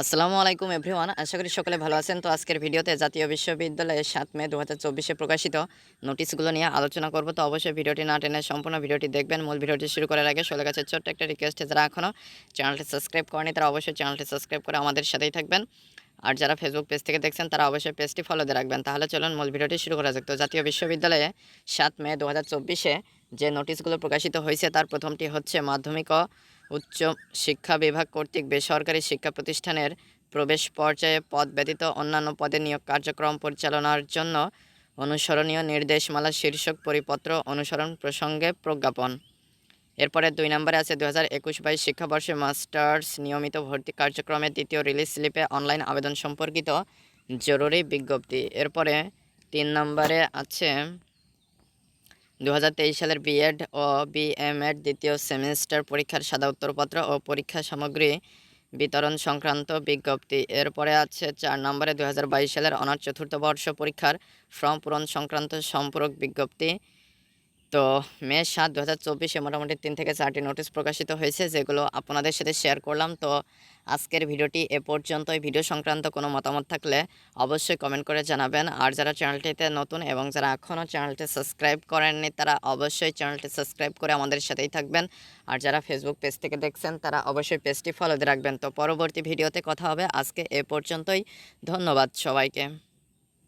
আসসালামু আলাইকুম এভরিওয়ান, আশা করি সকলে ভালো আছেন। তো আজকের ভিডিওতে জাতীয় বিশ্ববিদ্যালয়ে ৭ মে ২০২৪-এ প্রকাশিত নোটিশগুলো নিয়ে আলোচনা করব। তো অবশ্যই ভিডিওটি না টেনে সম্পূর্ণ ভিডিওটি দেখবেন। মূল ভিডিওটি শুরু করার আগে সকলের কাছে ছোট্ট একটা রিকোয়েস্ট, যারা এখনও চ্যানেলটি সাবস্ক্রাইব করেনি তারা অবশ্যই চ্যানেলটি সাবস্ক্রাইব করে আমাদের সাথেই থাকবেন। আর যারা ফেসবুক পেজ থেকে দেখছেন তারা অবশ্যই পেজটি ফলো দিয়ে রাখবেন। তাহলে চলুন মূল ভিডিওটি শুরু করা যাক। তো জাতীয় বিশ্ববিদ্যালয়ে ৭ মে ২০২৪-এ যে নোটিশগুলো প্রকাশিত হয়েছে তার প্রথমটি হচ্ছে মাধ্যমিক ও উচ্চ শিক্ষা বিভাগ কর্তৃক বেসরকারি শিক্ষা প্রতিষ্ঠানের প্রবেশ পর্যায়ে পদ ব্যতীত অন্যান্য পদে নিয়োগ কার্যক্রম পরিচালনার জন্য অনুসরণীয় নির্দেশমালা শীর্ষক পরিপত্র অনুসরণ প্রসঙ্গে প্রজ্ঞাপন। এরপরে ২ নম্বরে আছে ২০২১-২২ শিক্ষাবর্ষে মাস্টার্স নিয়মিত ভর্তি কার্যক্রমের দ্বিতীয় রিলিজ স্লিপে অনলাইন আবেদন সম্পর্কিত জরুরি বিজ্ঞপ্তি। এরপরে ৩ নম্বরে আছে ২০২৩ সালের বিএড ও বিএমএড দ্বিতীয় সেমিস্টার পরীক্ষার সাদা উত্তরপত্র ও পরীক্ষা সামগ্রী বিতরণ সংক্রান্ত বিজ্ঞপ্তি। এরপরে আছে ৪ নম্বরে ২০২২ সালের অনার্স চতুর্থ বর্ষ পরীক্ষার ফর্ম পূরণ সংক্রান্ত সম্পূরক বিজ্ঞপ্তি। তো মে ৭, ২০২৪-এ মোটামুটি ৩ থেকে ৪টি নোটিশ প্রকাশিত হয়েছে, যেগুলো আপনাদের সাথে শেয়ার করলাম। তো আজকের ভিডিওটি এ পর্যন্তই। ভিডিও সংক্রান্ত কোনো মতামত থাকলে অবশ্যই কমেন্ট করে জানাবেন। আর যারা চ্যানেলটিতে নতুন এবং যারা এখনও চ্যানেলটি সাবস্ক্রাইব করেননি তারা অবশ্যই চ্যানেলটি সাবস্ক্রাইব করে আমাদের সাথেই থাকবেন। আর যারা ফেসবুক পেজ থেকে দেখছেন তারা অবশ্যই পেজটি ফলো দিয়ে রাখবেন। তো পরবর্তী ভিডিওতে কথা হবে। আজকে এ পর্যন্তই। ধন্যবাদ সবাইকে।